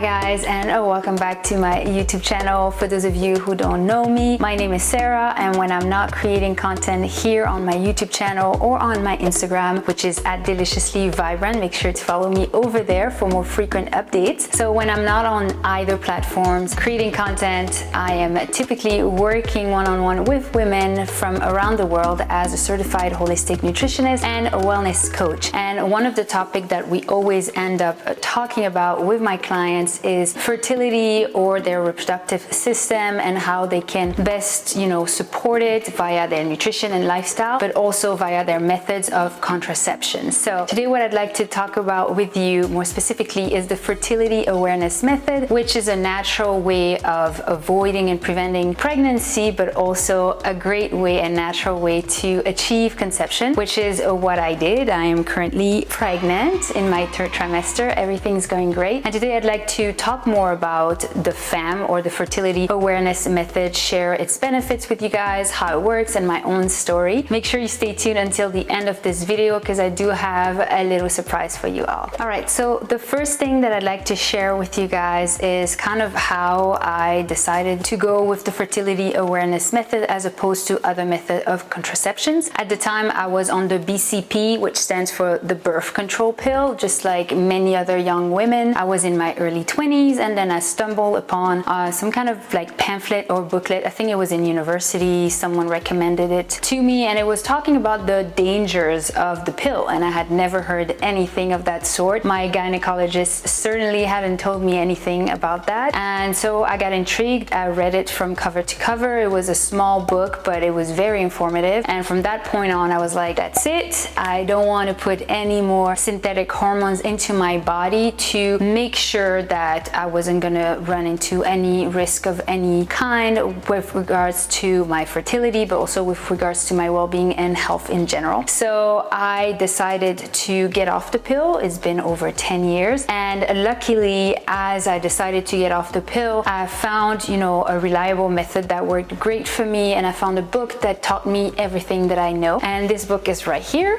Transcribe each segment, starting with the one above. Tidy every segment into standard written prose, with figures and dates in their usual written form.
Hi guys, and welcome back to my YouTube channel. For those of you who don't know me, my name is Sarah, and when I'm not creating content here on my YouTube channel or on my Instagram, which is @deliciouslyvibrant, make sure to follow me over there for more frequent updates. So when I'm not on either platforms creating content, I am typically working one-on-one with women from around the world as a certified holistic nutritionist and a wellness coach. And one of the topics that we always end up talking about with my clients is fertility or their reproductive system and how they can best, support it via their nutrition and lifestyle, but also via their methods of contraception. So today what I'd like to talk about with you more specifically is the Fertility Awareness Method, which is a natural way of avoiding and preventing pregnancy, but also a great way and natural way to achieve conception, which is what I did. I am currently pregnant in my third trimester. Everything's going great. And today I'd like to talk more about the FAM or the Fertility Awareness Method, share its benefits with you guys, how it works, and my own story. Make sure you stay tuned until the end of this video because I do have a little surprise for you all. All right, so the first thing that I'd like to share with you guys is kind of how I decided to go with the Fertility Awareness Method as opposed to other method of contraceptions. At the time, I was on the BCP, which stands for the birth control pill, just like many other young women. I was in my early 20s, and then I stumbled upon some kind of like pamphlet or booklet. I think it was in university. Someone recommended it to me, and it was talking about the dangers of the pill, and I had never heard anything of that sort. My gynecologist certainly hadn't told me anything about that, and so I got intrigued. I read it from cover to cover. It was a small book, but it was very informative, and from that point on I was like, that's it. I don't want to put any more synthetic hormones into my body to make sure that I wasn't gonna run into any risk of any kind with regards to my fertility, but also with regards to my well-being and health in general. So I decided to get off the pill. It's been over 10 years, and luckily, as I decided to get off the pill, I found a reliable method that worked great for me, and I found a book that taught me everything that I know, and this book is right here.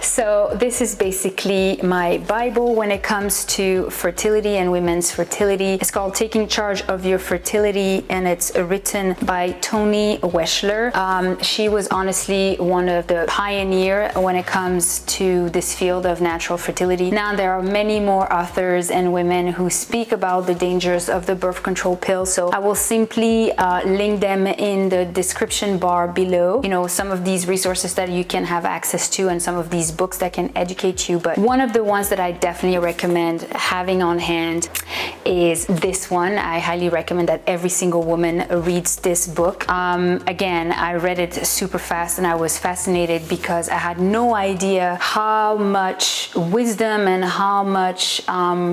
So this is basically my Bible when it comes to fertility and women's fertility. It's called Taking Charge of Your Fertility, and it's written by Toni Weschler. She was honestly one of the pioneers when it comes to this field of natural fertility. Now there are many more authors and women who speak about the dangers of the birth control pill, so I will simply link them in the description bar below. Some of these resources that you can have access to and some of these books that can educate you, but one of the ones that I definitely recommend having on hand is this one. I highly recommend that every single woman reads this book. Again, I read it super fast and I was fascinated because I had no idea how much wisdom and how much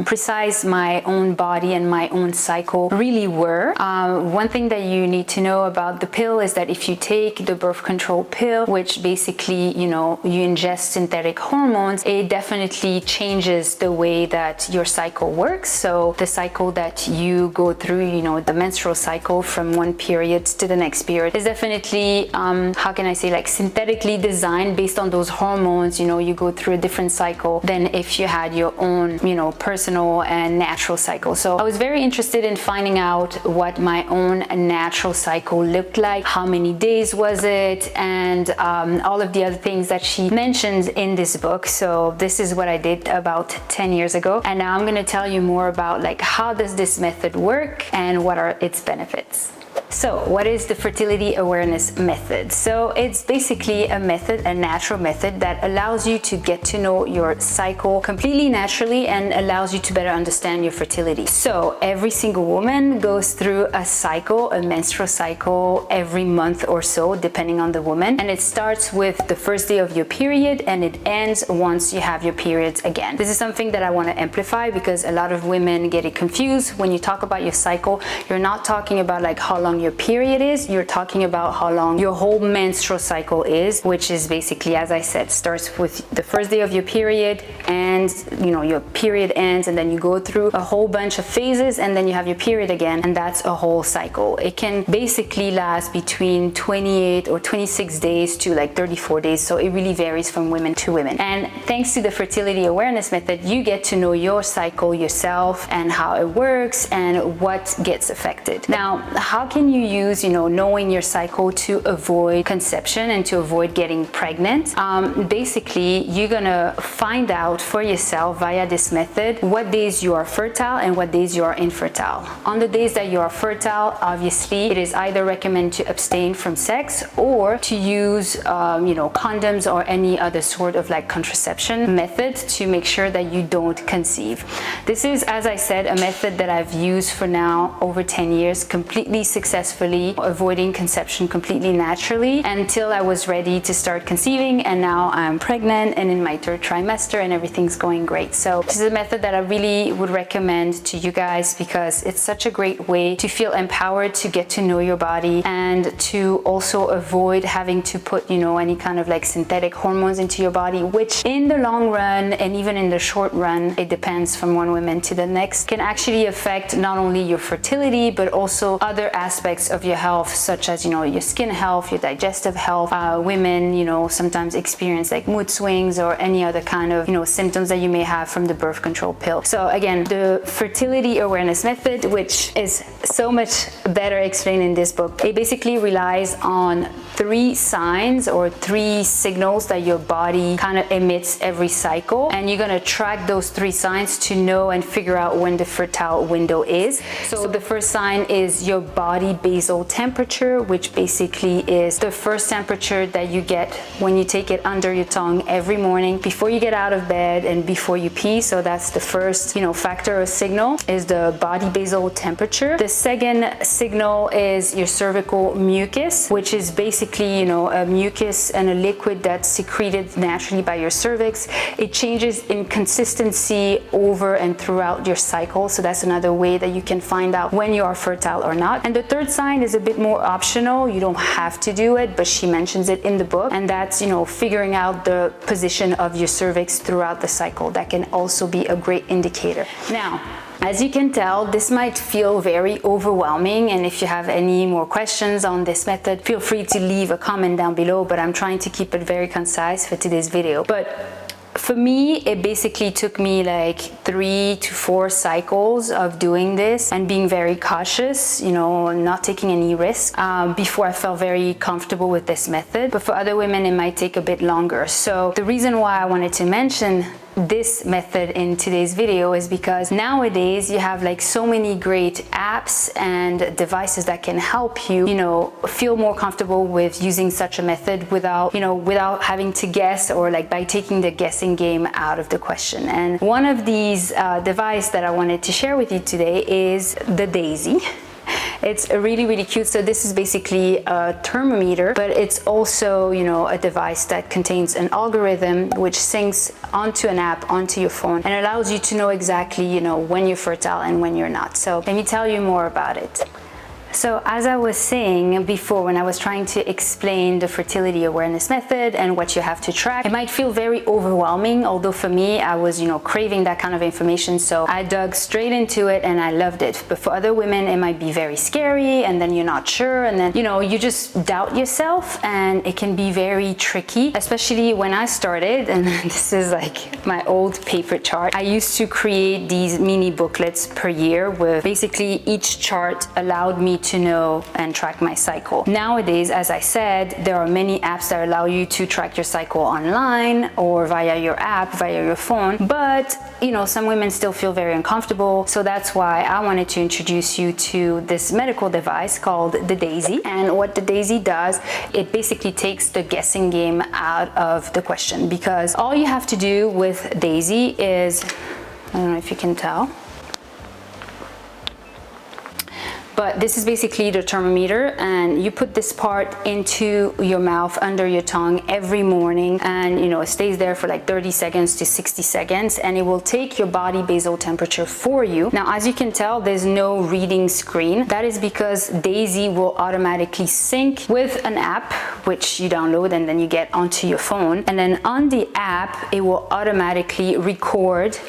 precise my own body and my own cycle really were. One thing that you need to know about the pill is that if you take the birth control pill, which basically you ingest synthetic hormones, it definitely changes the way that your cycle works. So the cycle that you go through, the menstrual cycle from one period to the next period is definitely, how can I say, like synthetically designed based on those hormones. You go through a different cycle than if you had your own, personal and natural cycle. So I was very interested in finding out what my own natural cycle looked like, how many days was it, and all of the other things that she mentions in this book. So this is what I did about 10 years ago, and now I'm going to tell you more about like how does this method work and what are its benefits. So what is the Fertility Awareness Method? So it's basically a method, a natural method that allows you to get to know your cycle completely naturally and allows you to better understand your fertility. So every single woman goes through a cycle, a menstrual cycle, every month or so, depending on the woman. And it starts with the first day of your period and it ends once you have your periods again. This is something that I want to amplify because a lot of women get it confused. When you talk about your cycle, you're not talking about like how long long your period is, you're talking about how long your whole menstrual cycle is, which is basically, as I said, starts with the first day of your period, and your period ends, and then you go through a whole bunch of phases, and then you have your period again, and that's a whole cycle. It can basically last between 28 or 26 days to like 34 days, so it really varies from women to women. And thanks to the Fertility Awareness Method, you get to know your cycle yourself and how it works and what gets affected. Now, how can you use knowing your cycle to avoid conception and to avoid getting pregnant? Basically, you're gonna find out for yourself via this method what days you are fertile and what days you are infertile. On the days that you are fertile, obviously it is either recommended to abstain from sex or to use condoms or any other sort of like contraception method to make sure that you don't conceive. This is, as I said, a method that I've used for now over 10 years completely successfully, avoiding conception completely naturally until I was ready to start conceiving, and now I'm pregnant and in my third trimester and everything's going great. So this is a method that I really would recommend to you guys because it's such a great way to feel empowered, to get to know your body, and to also avoid having to put any kind of like synthetic hormones into your body, which in the long run and even in the short run, it depends from one woman to the next, can actually affect not only your fertility but also other aspects of your health, such as your skin health, your digestive health. Women sometimes experience like mood swings or any other kind of symptoms that you may have from the birth control pill. So again, the Fertility Awareness Method, which is so much better explained in this book, it basically relies on 3 signs or 3 signals that your body kind of emits every cycle, and you're going to track those 3 signs to know and figure out when the fertile window is. So the first sign is your body basal temperature, which basically is the first temperature that you get when you take it under your tongue every morning before you get out of bed and before you pee. So that's the first factor or signal, is the body basal temperature. The second signal is your cervical mucus, which is basically a mucus and a liquid that's secreted naturally by your cervix. It changes in consistency over and throughout your cycle, so that's another way that you can find out when you are fertile or not. And the third sign is a bit more optional. You don't have to do it, but she mentions it in the book, and that's figuring out the position of your cervix throughout the cycle. That can also be a great indicator. Now, as you can tell, this might feel very overwhelming, and if you have any more questions on this method, feel free to leave a comment down below, but I'm trying to keep it very concise for today's video. But for me, it basically took me like 3 to 4 cycles of doing this and being very cautious, not taking any risks before I felt very comfortable with this method. But for other women, it might take a bit longer. So the reason why I wanted to mention this method in today's video is because nowadays you have like so many great apps and devices that can help you, feel more comfortable with using such a method without having to guess, or like by taking the guessing game out of the question. And one of these devices that I wanted to share with you today is the DAYSY. It's really cute. So this is basically a thermometer, but it's also a device that contains an algorithm which syncs onto an app onto your phone and allows you to know exactly when you're fertile and when you're not. So let me tell you more about it. So as I was saying before, when I was trying to explain the Fertility Awareness Method and what you have to track, it might feel very overwhelming, although for me, I was, craving that kind of information. So I dug straight into it and I loved it. But for other women, it might be very scary, and then you're not sure, and then, you just doubt yourself, and it can be very tricky, especially when I started. And this is like my old paper chart. I used to create these mini booklets per year where basically each chart allowed me to know and track my cycle. Nowadays, as I said, there are many apps that allow you to track your cycle online or via your app, via your phone, but some women still feel very uncomfortable. So that's why I wanted to introduce you to this medical device called the DAYSY. And what the DAYSY does, it basically takes the guessing game out of the question, because all you have to do with DAYSY is, I don't know if you can tell, but this is basically the thermometer, and you put this part into your mouth under your tongue every morning, and you know, it stays there for like 30 seconds to 60 seconds, and it will take your body basal temperature for you. Now, as you can tell, there's no reading screen. That is because DAYSY will automatically sync with an app which you download and then you get onto your phone, and then on the app it will automatically record.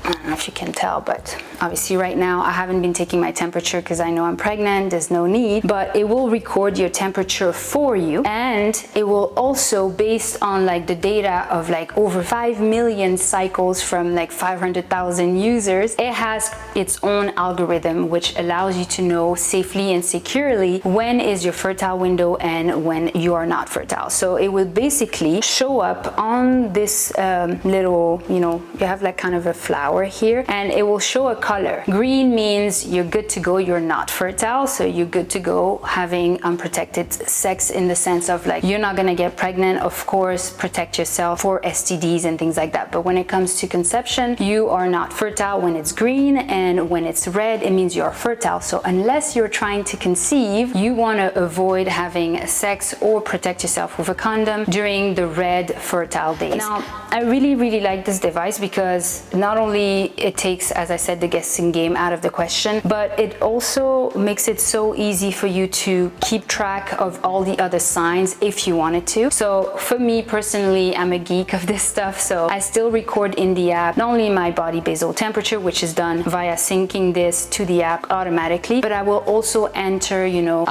I don't know if you can tell, but obviously right now I haven't been taking my temperature because I know I'm pregnant, there's no need, but it will record your temperature for you, and it will also, based on like the data of like over 5 million cycles from like 500,000 users, it has its own algorithm which allows you to know safely and securely when is your fertile window and when you are not fertile. So it will basically show up on this little, you know, you have like kind of a flower here, and it will show a color. Green means you're good to go, you're not fertile, so you're good to go having unprotected sex, in the sense of like you're not gonna get pregnant. Of course, protect yourself for STDs and things like that, but when it comes to conception, you are not fertile when it's green, and when it's red, it means you're fertile. So unless you're trying to conceive, you want to avoid having sex or protect yourself with a condom during the red fertile days. Now, I really like this device because not only it takes, as I said, the guessing game out of the question, but it also makes it so easy for you to keep track of all the other signs if you wanted to. So for me personally, I'm a geek of this stuff, so I still record in the app not only my body basal temperature, which is done via syncing this to the app automatically, but I will also enter, you know,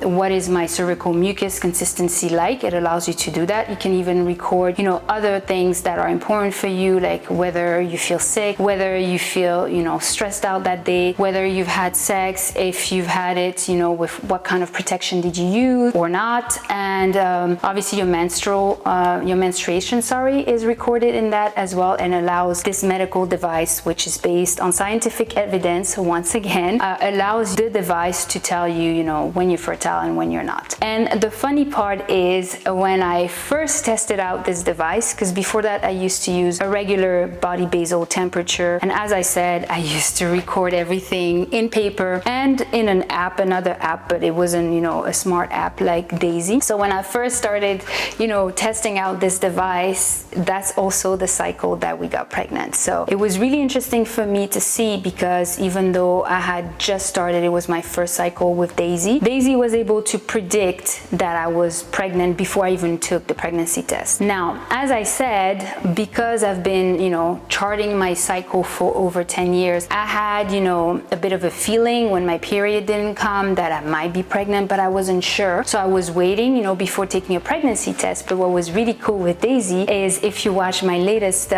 what is my cervical mucus consistency like. It allows you to do that. You can even record, you know, other things that are important for you, like whether you feel sick, whether you feel, you know, stressed out that day, whether you've had sex, if you've had it, you know, with what kind of protection did you use or not, and obviously your menstruation, is recorded in that as well, and allows this medical device, which is based on scientific evidence, once again, allows the device to tell you, you know, when you're fertile and when you're not. And the funny part is, when I first tested out this device, because before that I used to use a regular body basal temperature, and as I said, I used to record everything in paper and in an app, another app, but it wasn't, you know, a smart app like DAYSY. So when I first started, you know, testing out this device, that's also the cycle that we got pregnant. So it was really interesting for me to see, because even though I had just started, it was my first cycle with DAYSY, DAYSY was able to predict that I was pregnant before I even took the pregnancy test. Now, as I said, because I've been, you know, charting my cycle for over 10 years, I had, you know, a bit of a feeling when my period didn't come that I might be pregnant, but I wasn't sure. So I was waiting, you know, before taking a pregnancy test. But what was really cool with DAYSY is, if you watch my latest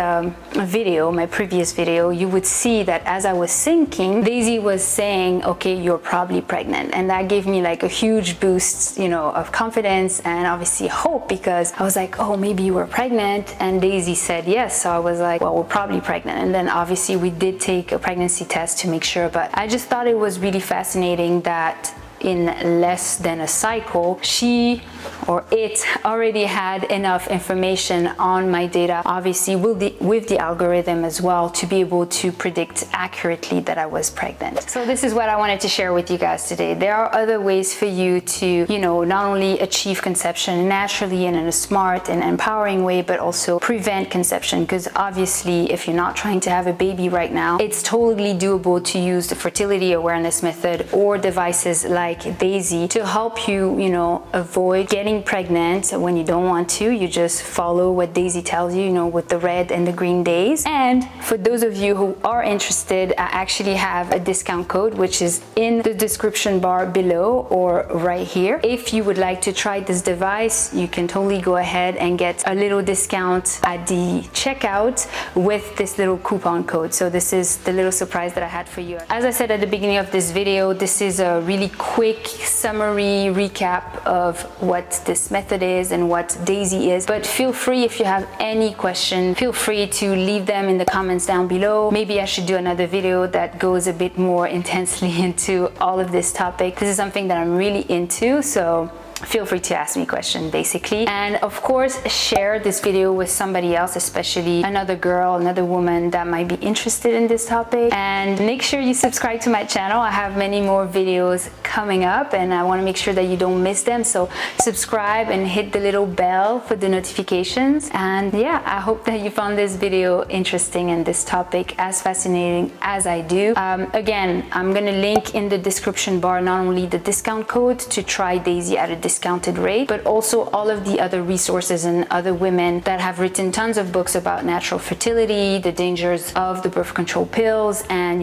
video, my previous video, you would see that as I was syncing, DAYSY was saying, okay, you're probably pregnant. And that gave me like a huge boost, you know, of confidence and obviously hope, because I was like, oh, maybe you were pregnant. And DAYSY said yes. So I was like, well, we're probably pregnant. And then obviously we did take a pregnancy test to make sure, but I just thought it was really fascinating that in less than a cycle, she or it already had enough information on my data, obviously with the algorithm as well, to be able to predict accurately that I was pregnant. So this is what I wanted to share with you guys today. There are other ways for you to, you know, not only achieve conception naturally and in a smart and empowering way, but also prevent conception, because obviously if you're not trying to have a baby right now, it's totally doable to use the Fertility Awareness Method or devices like DAYSY to help you, you know, avoid getting pregnant when you don't want to. You just follow what DAYSY tells you, you know, with the red and the green days. And for those of you who are interested, I actually have a discount code, which is in the description bar below or right here. If you would like to try this device, you can totally go ahead and get a little discount at the checkout with this little coupon code. So this is the little surprise that I had for you. As I said at the beginning of this video, this is a really quick summary recap of what this method is and what DAYSY is, but feel free, if you have any question, feel free to leave them in the comments down below. Maybe I should do another video that goes a bit more intensely into all of this topic. This is something that I'm really into, so feel free to ask me questions basically. And of course, share this video with somebody else, especially another girl, another woman that might be interested in this topic. And make sure you subscribe to my channel. I have many more videos coming up and I want to make sure that you don't miss them. So subscribe and hit the little bell for the notifications. And yeah, I hope that you found this video interesting and this topic as fascinating as I do. Again, I'm going to link in the description bar not only the discount code to try Daisy at a discounted rate, but also all of the other resources and other women that have written tons of books about natural fertility, the dangers of the birth control pills, and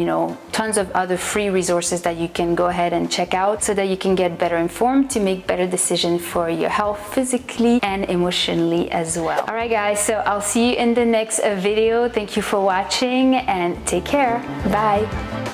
tons of other free resources that you can go ahead and check out so that you can get better informed to make better decisions for your health physically and emotionally as well. All right guys, so I'll see you in the next video. Thank you for watching and take care. Bye.